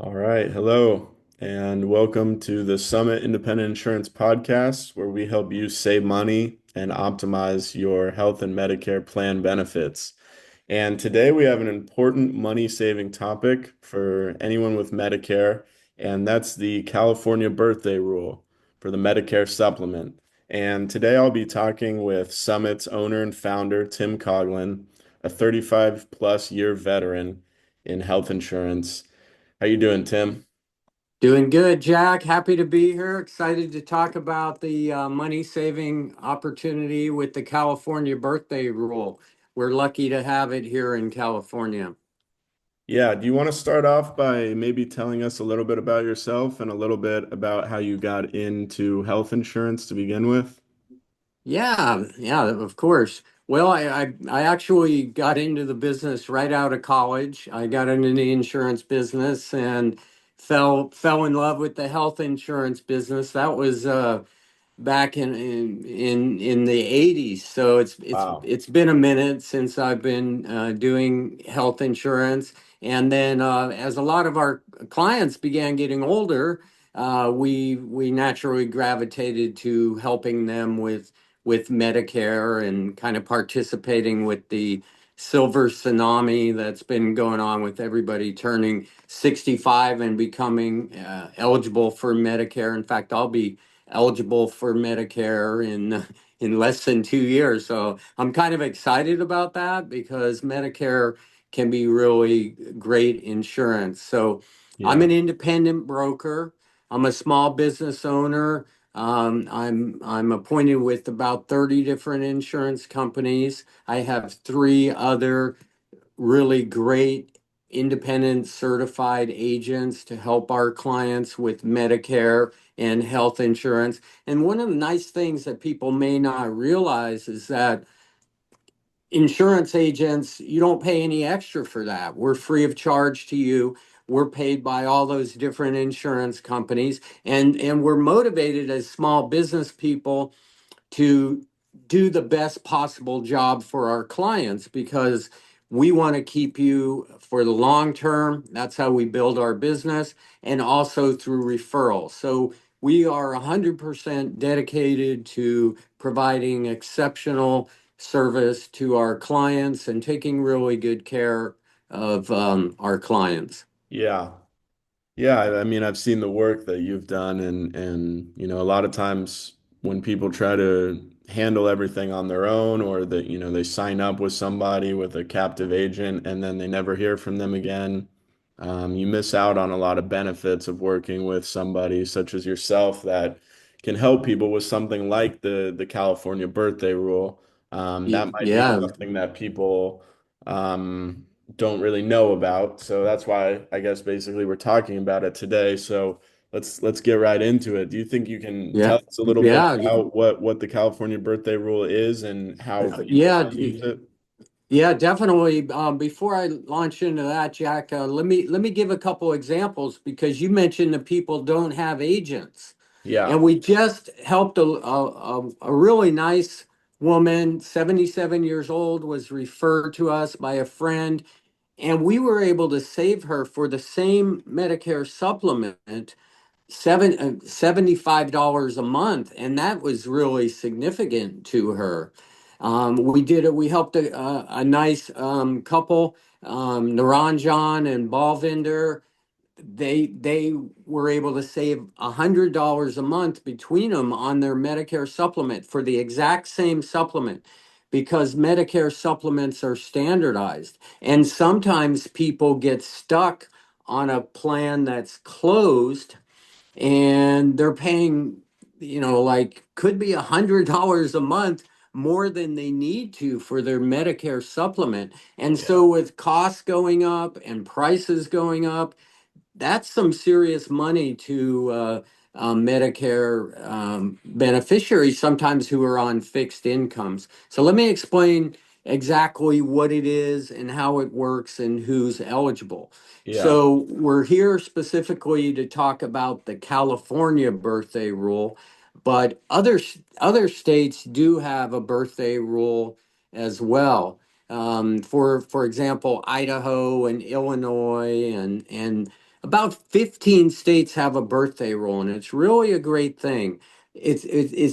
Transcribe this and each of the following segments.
All right. Hello, and welcome to the Summit Independent Insurance Podcast, where we help you save money and optimize your health and Medicare plan benefits. And today we have an important money saving topic for anyone with Medicare, and that's the California birthday rule for the Medicare supplement. And today I'll be talking with Summit's owner and founder, Tim Coughlin, a 35 plus year veteran in health insurance. How you doing, Tim? Doing good, Jack. Happy to be here. Excited to talk about the money saving opportunity with the California birthday rule. We're lucky to have it here in California. Yeah, do you want to start off by maybe telling us a little bit about yourself and a little bit about how you got into health insurance to begin with? Yeah, of course. Well, I actually got into the business right out of college. I got into the insurance business and fell in love with the health insurance business. That was back in the 80s. So Wow. it's been a minute since I've been doing health insurance. And then as a lot of our clients began getting older, we naturally gravitated to helping them with Medicare and kind of participating with the silver tsunami that's been going on with everybody turning 65 and becoming eligible for Medicare. In fact, I'll be eligible for Medicare in less than 2 years. So I'm kind of excited about that because Medicare can be really great insurance. So I'm Yeah. an independent broker. I'm a small business owner. I'm appointed with about 30 different insurance companies. I have three other really great independent certified agents to help our clients with Medicare and health insurance. And one of the nice things that people may not realize is that insurance agents, you don't pay any extra for that. We're free of charge to you. We're paid by all those different insurance companies, and we're motivated as small business people to do the best possible job for our clients because we want to keep you for the long term. That's how we build our business, and also through referrals. So we are 100% dedicated to providing exceptional service to our clients and taking really good care of our clients. Yeah. Yeah, I mean, I've seen the work that you've done and a lot of times when people try to handle everything on their own or that, they sign up with somebody with a captive agent and then they never hear from them again, you miss out on a lot of benefits of working with somebody such as yourself that can help people with something like the California birthday rule. That might be Yeah, something that people um, don't really know about. So that's why I guess basically we're talking about it today. So let's get right into it. Do you think you can yeah, tell us a little bit yeah, about what the California birthday rule is and how people yeah. can use it? Yeah, definitely. Before I launch into that, Jack, let me give a couple examples because you mentioned that people don't have agents, Yeah. and we just helped a really nice woman, 77 years old, was referred to us by a friend, and we were able to save her for the same Medicare supplement $75 a month, and that was really significant to her. We helped a nice couple, Naranjan and Balvinder. They were able to save $100 a month between them on their Medicare supplement for the exact same supplement because Medicare supplements are standardized. And sometimes people get stuck on a plan that's closed and they're paying, like could be $100 a month more than they need to for their Medicare supplement. And so Yeah. with costs going up and prices going up, that's some serious money to Medicare beneficiaries, sometimes who are on fixed incomes. So let me explain exactly what it is and how it works and who's eligible. Yeah. So we're here specifically to talk about the California birthday rule, but other states do have a birthday rule as well. For example, Idaho and Illinois and about 15 states have a birthday rule, and it's really a great thing. It's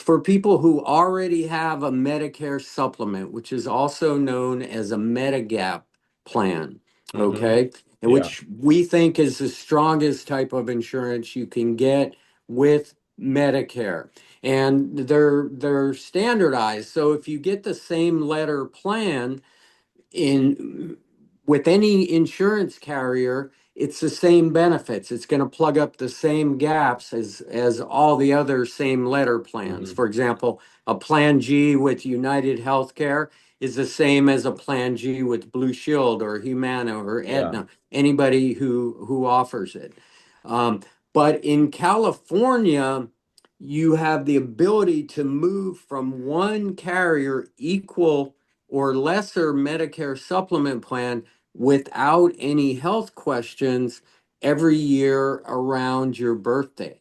for people who already have a Medicare supplement, which is also known as a Medigap plan, Hmm. okay? And Yeah. which we think is the strongest type of insurance you can get with Medicare. And they're standardized. So if you get the same letter plan, in with any insurance carrier, it's the same benefits. It's going to plug up the same gaps as all the other same letter plans. Hmm. For example, a Plan G with United Healthcare is the same as a Plan G with Blue Shield or Humana or Yeah. Aetna, anybody who offers it. Um, but in California, you have the ability to move from one carrier equal or lesser Medicare supplement plan without any health questions every year around your birthday.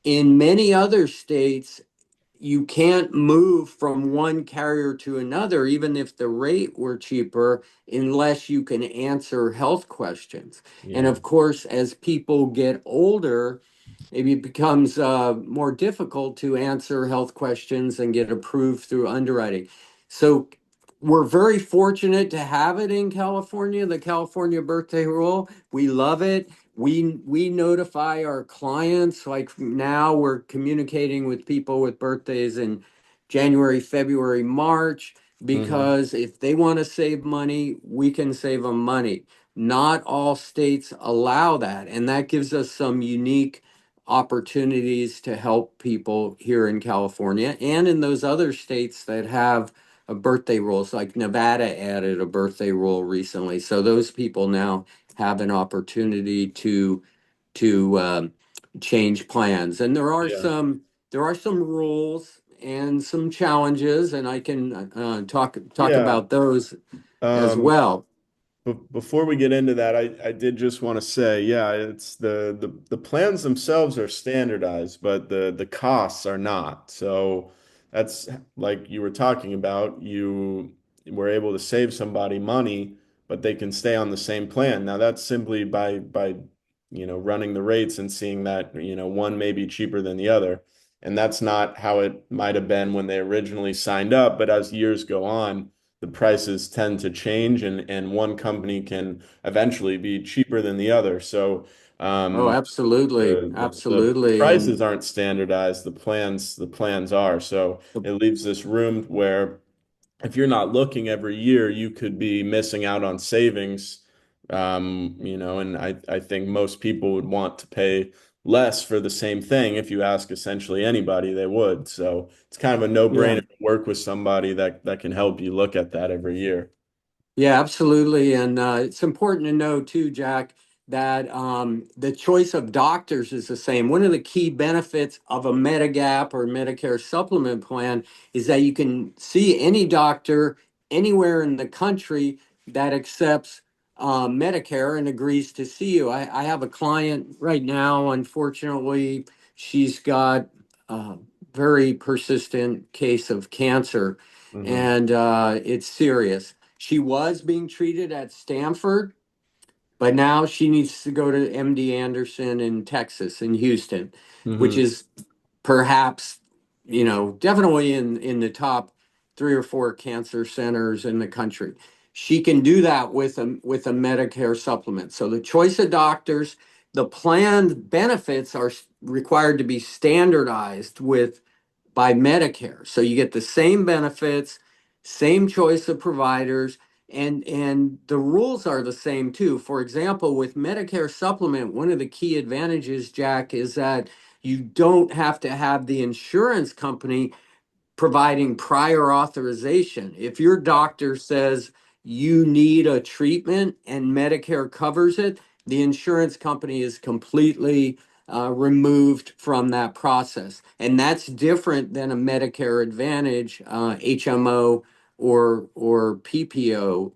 In many other states, you can't move from one carrier to another, even if the rate were cheaper, unless you can answer health questions. And Yeah. of course, as people get older, maybe it becomes more difficult to answer health questions and get approved through underwriting. So we're very fortunate to have it in California, the California birthday rule. We love it. We notify our clients, like now we're communicating with people with birthdays in January, February, March, Hmm. because if they want to save money, we can save them money. Not all states allow that, and that gives us some unique opportunities to help people here in California and in those other states that have a birthday rules. Like Nevada added a birthday rule recently, so those people now have an opportunity to change plans. And Yeah. there are some rules and some challenges, and I can talk Yeah. about those as Um, well. Before we get into that, I did just want to say, yeah, it's the plans themselves are standardized, but the costs are not. So that's like you were talking about, you were able to save somebody money, but they can stay on the same plan. Now that's simply by running the rates and seeing that, one may be cheaper than the other. And that's not how it might have been when they originally signed up, but as years go on the prices tend to change and one company can eventually be cheaper than the other. So Oh, um, absolutely, the absolutely. prices And aren't standardized, the plans are. So it leaves this room where if you're not looking every year, you could be missing out on savings. And I think most people would want to pay less for the same thing. If you ask essentially anybody, they would. So it's kind of a yeah. no-brainer to work with somebody that can help you look at that every year. Yeah, absolutely. And it's important to know too, Jack, that the choice of doctors is the same. One of the key benefits of a Medigap or Medicare supplement plan is that you can see any doctor anywhere in the country that accepts Medicare and agrees to see you. I have a client right now, unfortunately, she's got a very persistent case of cancer, Hmm. and it's serious. She was being treated at Stanford, but now she needs to go to MD Anderson in Texas, in Houston, which Hmm. is perhaps, definitely in the top 3 or 4 cancer centers in the country. She can do that with a Medicare supplement. So the choice of doctors, the planned benefits are required to be standardized with by Medicare. So you get the same benefits, same choice of providers, and the rules are the same too. For example, with Medicare supplement, one of the key advantages, Jack, is that you don't have to have the insurance company providing prior authorization. If your doctor says you need a treatment and Medicare covers it, the insurance company is completely removed from that process. And that's different than a Medicare Advantage, HMO, or PPO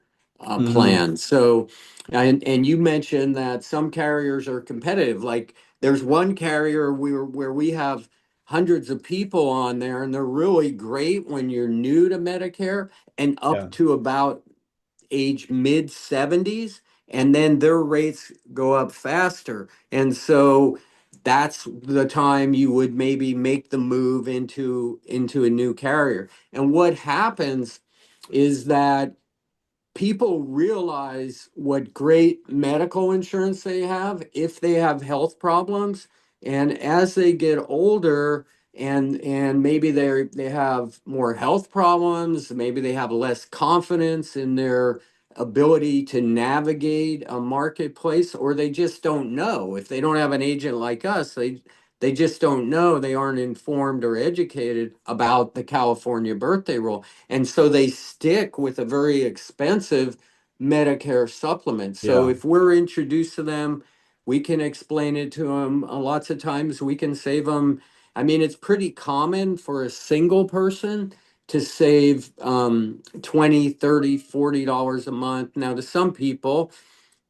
Hmm. plan. So, and you mentioned that some carriers are competitive. Like there's one carrier where we have hundreds of people on there, and they're really great when you're new to Medicare and Yeah. up to about age mid 70s. and then their rates go up faster. And so that's the time you would maybe make the move into a new carrier. And what happens is that people realize what great medical insurance they have if they have health problems, and as they get older and maybe they have more health problems, maybe they have less confidence in their ability to navigate a marketplace, or they just don't know. If they don't have an agent like us, they just don't know, they aren't informed or educated about the California birthday rule, and so they stick with a very expensive Medicare supplement. So Yeah. if we're introduced to them, we can explain it to them. Lots of times we can save them. I mean, it's pretty common for a single person to save 20, 30, $40 a month. Now, to some people,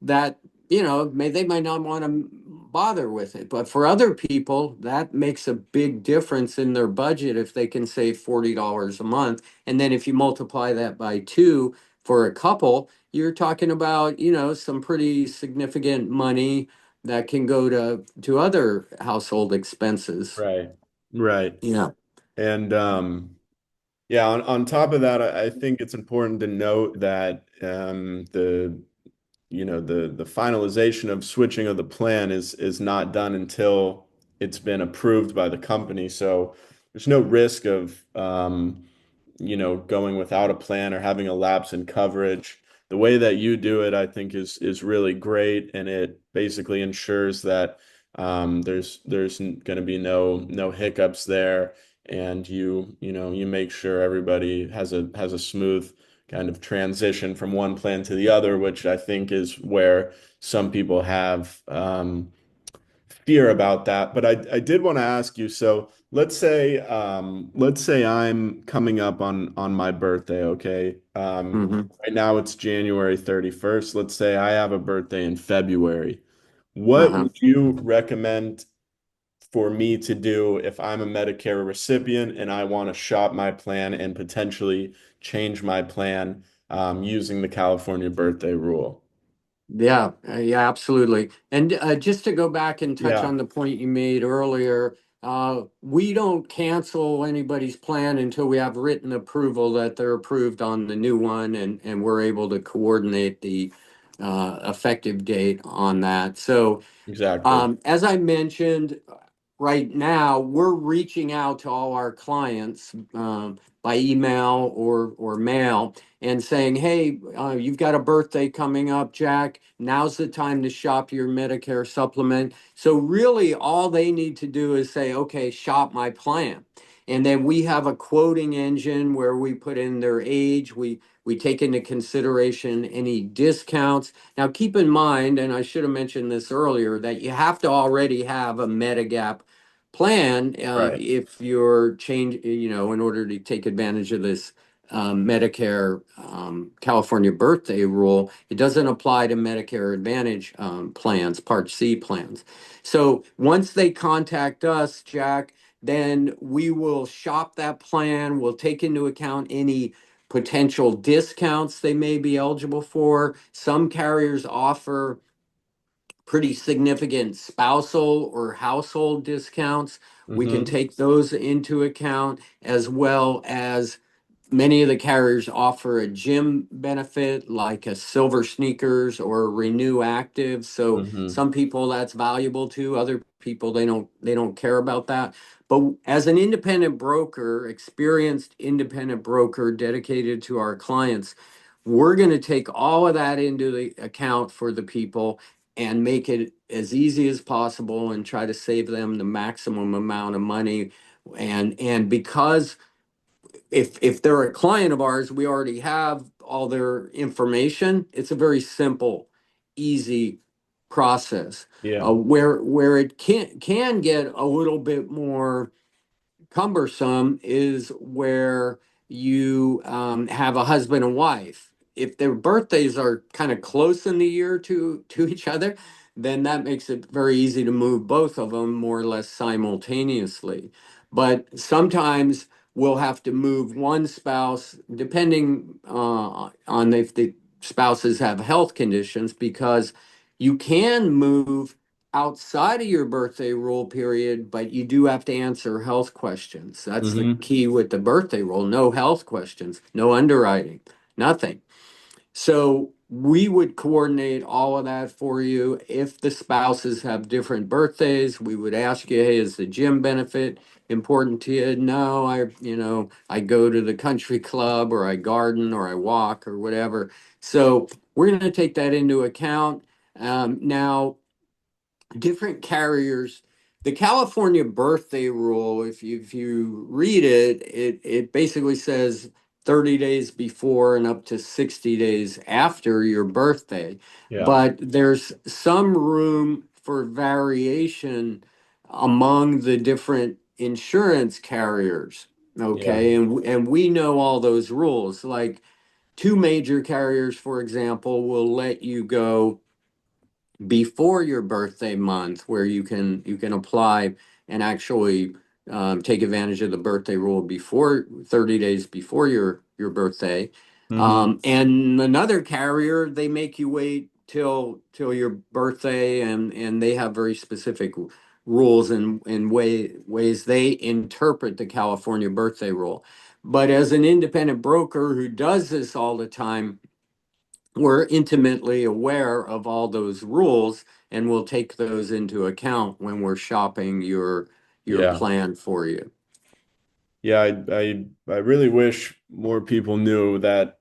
that they might not want to bother with it, but for other people that makes a big difference in their budget if they can save $40 a month. And then if you multiply that by two for a couple, you're talking about some pretty significant money that can go to other household expenses. Right. Right. Yeah. And yeah, on top of that, I think it's important to note that the finalization of switching of the plan is not done until it's been approved by the company. So there's no risk of going without a plan or having a lapse in coverage. The way that you do it, I think, is really great, and it basically ensures that there's going to be no hiccups there, and you make sure everybody has a smooth kind of transition from one plan to the other, which I think is where some people have fear about that. But I did want to ask you, so let's say I'm coming up on my birthday, okay? Hmm. Right now it's January 31st. Let's say I have a birthday in February. What Uh-huh. would you recommend for me to do if I'm a Medicare recipient and I want to shop my plan and potentially change my plan using the California birthday rule? Yeah, yeah, absolutely. And just to go back and touch Yeah, on the point you made earlier, we don't cancel anybody's plan until we have written approval that they're approved on the new one, and we're able to coordinate the effective date on that. So exactly. as I mentioned, right now we're reaching out to all our clients by email or mail and saying, "Hey, you've got a birthday coming up, Jack. Now's the time to shop your Medicare supplement." So really, all they need to do is say, "Okay, shop my plan." And then we have a quoting engine where we put in their age. We take into consideration any discounts. Now, keep in mind, and I should have mentioned this earlier, that you have to already have a Medigap plan Right. if you're in order to take advantage of this Medicare California birthday rule. It doesn't apply to Medicare Advantage plans, Part C plans. So once they contact us, Jack, then we will shop that plan. We'll take into account any potential discounts they may be eligible for. Some carriers offer pretty significant spousal or household discounts. We can Mm-hmm. take those into account, as well as many of the carriers offer a gym benefit like a Silver Sneakers or a Renew Active. So Mm-hmm. some people that's valuable to, other people they don't care about that. But as an independent broker, experienced independent broker dedicated to our clients, we're going to take all of that into the account for the people and make it as easy as possible and try to save them the maximum amount of money. And because if they're a client of ours, we already have all their information. It's a very simple, easy process. Yeah. Where it can get a little bit more cumbersome is where you have a husband and wife. If their birthdays are kind of close in the year to each other, then that makes it very easy to move both of them more or less simultaneously. But sometimes we'll have to move one spouse, depending on if the spouses have health conditions, because you can move outside of your birthday rule period, but you do have to answer health questions. That's the Hmm. key with the birthday rule. No health questions, no underwriting, nothing. So we would coordinate all of that for you. If the spouses have different birthdays, we would ask you, hey, is the gym benefit important to you? No, I go to the country club, or I garden, or I walk, or whatever. So we're going to take that into account. Now, different carriers, the California birthday rule, if you read it, it basically says 30 days before and up to 60 days after your birthday. Yeah. But there's some room for variation among the different insurance carriers. Yeah. Okay, and we know all those rules. Like, two major carriers, for example, will let you go before your birthday month, where you can apply and actually take advantage of the birthday rule before 30 days before your birthday. Hmm. And another carrier, they make you wait till your birthday, and they have very specific rules and ways they interpret the California birthday rule. But as an independent broker who does this all the time, we're intimately aware of all those rules, and we'll take those into account when we're shopping your Yeah. plan for you. Yeah, I really wish more people knew that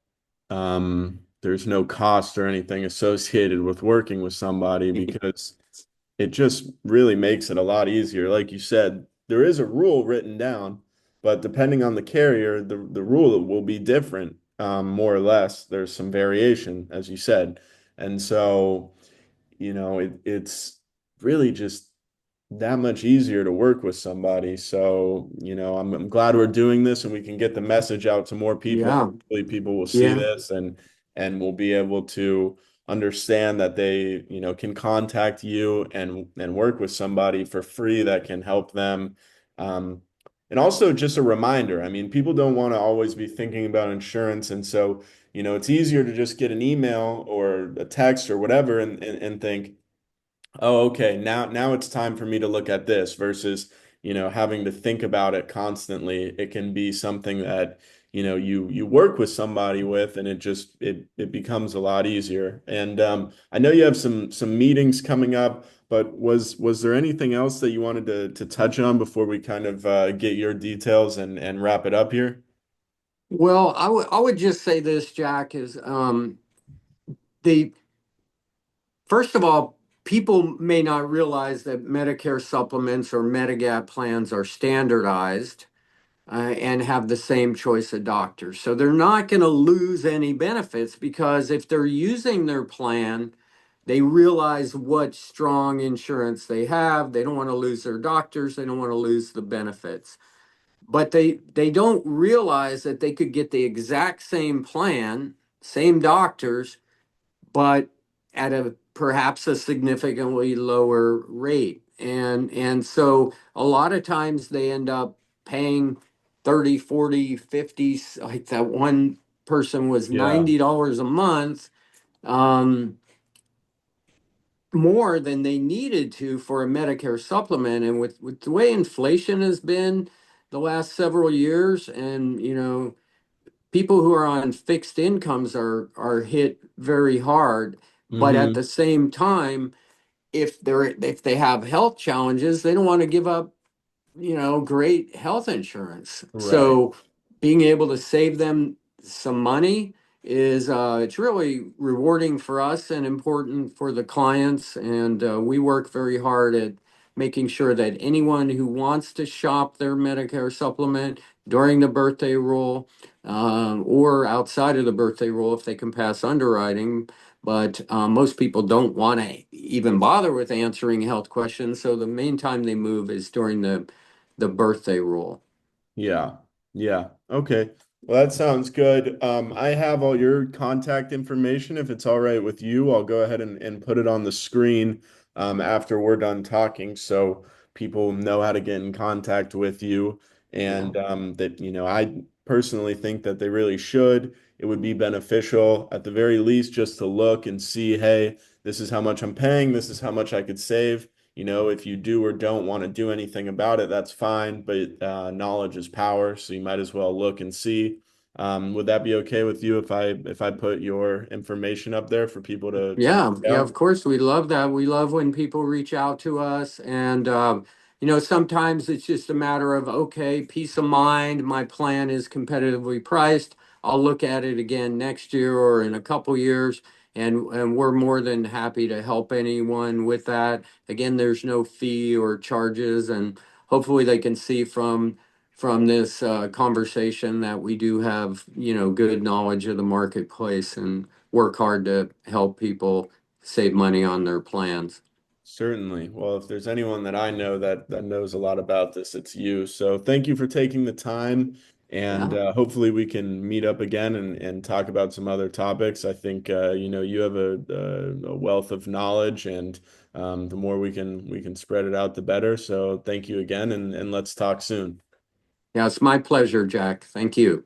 there's no cost or anything associated with working with somebody, because it just really makes it a lot easier. Like you said, there is a rule written down, but depending on the carrier, the rule will be different, more or less. There's some variation, as you said. And so, it's really just that much easier to work with somebody. So, I'm glad we're doing this and we can get the message out to more people. Yeah, Hopefully people will see yeah, this and will be able to understand that they, can contact you and work with somebody for free that can help them. Um, and also just a reminder, I mean, people don't want to always be thinking about insurance. And so, it's easier to just get an email or a text or whatever and think, oh, okay, now it's time for me to look at this versus, having to think about it constantly. It can be something that, you work with somebody with, and it becomes a lot easier. And I know you have some meetings coming up, but was there anything else that you wanted to touch on before we kind of get your details and wrap it up here? well, I would just say this, Jack, is the first of all, people may not realize that Medicare supplements or Medigap plans are standardized and have the same choice of doctors. So they're not going to lose any benefits, because if they're using their plan, they realize what strong insurance they have. They don't want to lose their doctors. They don't want to lose the benefits. But they don't realize that they could get the exact same plan, same doctors, but at a perhaps a significantly lower rate. And so a lot of times they end up paying 30, 40, 50, like that one person was Yeah. $90 a month, um, more than they needed to for a Medicare supplement. And with the way inflation has been the last several years, and people who are on fixed incomes are hit very hard. But at the Hmm. same time, if they have health challenges, they don't want to give up, great health insurance. Right. So being able to save them some money is it's really rewarding for us and important for the clients. And we work very hard at making sure that anyone who wants to shop their Medicare supplement during the birthday rule, or outside of the birthday rule if they can pass underwriting. But most people don't want to even bother with answering health questions. So the main time they move is during the birthday rule. Yeah. Yeah. Okay. Well, that sounds good. I have all your contact information. If it's all right with you, I'll go ahead and put it on the screen after we're done talking so people know how to get in contact with you. Yeah. And that, I personally think that they really should. it would be beneficial at the very least just to look and see, hey, this is how much I'm paying, this is how much I could save. You know, if you do or don't want to do anything about it, that's fine, but knowledge is power, so you might as well look and see. Would that be okay with you if I put your information up there for people to Yeah, check yeah, of out? course. We love that. We love when people reach out to us. And, sometimes it's just a matter of, okay, peace of mind. My plan is competitively priced. I'll look at it again next year or in a couple years. And we're more than happy to help anyone with that. Again, there's no fee or charges. And hopefully they can see from this conversation that we do have, good knowledge of the marketplace and work hard to help people save money on their plans. Certainly. Well, if there's anyone that I know that knows a lot about this, it's you. So thank you for taking the time, and Yeah. hopefully we can meet up again and talk about some other topics. I think you know you have a wealth of knowledge, and the more we can spread it out, the better. So thank you again, and let's talk soon. Yeah, it's my pleasure, Jack. Thank you.